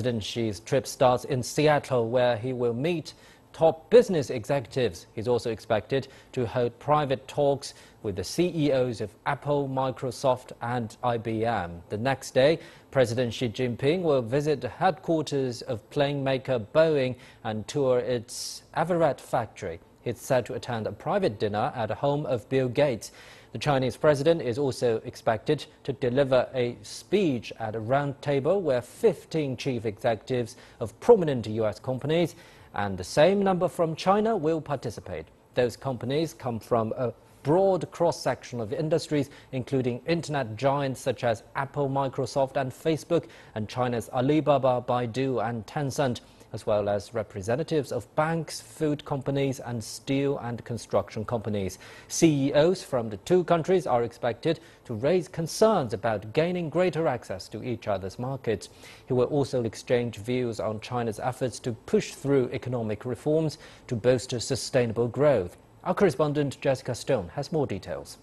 President Xi's trip starts in Seattle, where he will meet top business executives. He's also expected to hold private talks with the CEOs of Apple, Microsoft and IBM. The next day, President Xi Jinping will visit the headquarters of plane maker Boeing and tour its Everett factory. He's set to attend a private dinner at the home of Bill Gates. The Chinese president is also expected to deliver a speech at a round table where 15 chief executives of prominent U.S. companies and the same number from China will participate. Those companies come from a broad cross-section of industries, including internet giants such as Apple, Microsoft and Facebook, and China's Alibaba, Baidu and Tencent, as well as representatives of banks, food companies and steel and construction companies. CEOs from the two countries are expected to raise concerns about gaining greater access to each other's markets. He will also exchange views on China's efforts to push through economic reforms to boost sustainable growth. Our correspondent Jessica Stone has more details.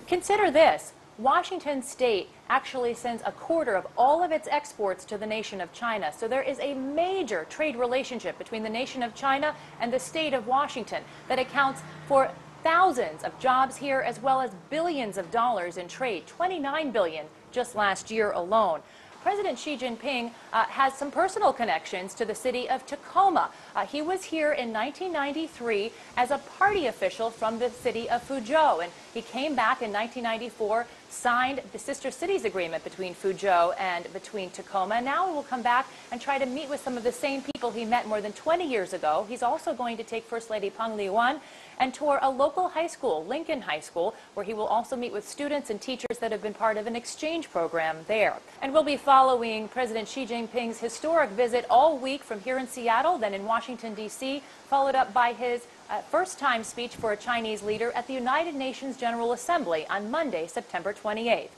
Consider this. Washington state actually sends a quarter of all of its exports to the nation of China. So there is a major trade relationship between the nation of China and the state of Washington that accounts for thousands of jobs here, as well as billions of dollars in trade, 29 billion just last year alone. President Xi Jinping has some personal connections to the city of Tacoma. He was here in 1993 as a party official from the city of Fuzhou, and he came back in 1994, signed the Sister Cities Agreement between Fuzhou and between Tacoma. And now he will come back and try to meet with some of the same people he met more than 20 years ago. He's also going to take First Lady Peng Liyuan and tour a local high school, Lincoln High School, where he will also meet with students and teachers that have been part of an exchange program there. And we'll be following President Xi Jinping's historic visit all week from here in Seattle, then in Washington, D.C., followed up by his first-time speech for a Chinese leader at the United Nations General Assembly on Monday, September 28th.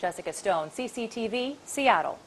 Jessica Stone, CCTV, Seattle.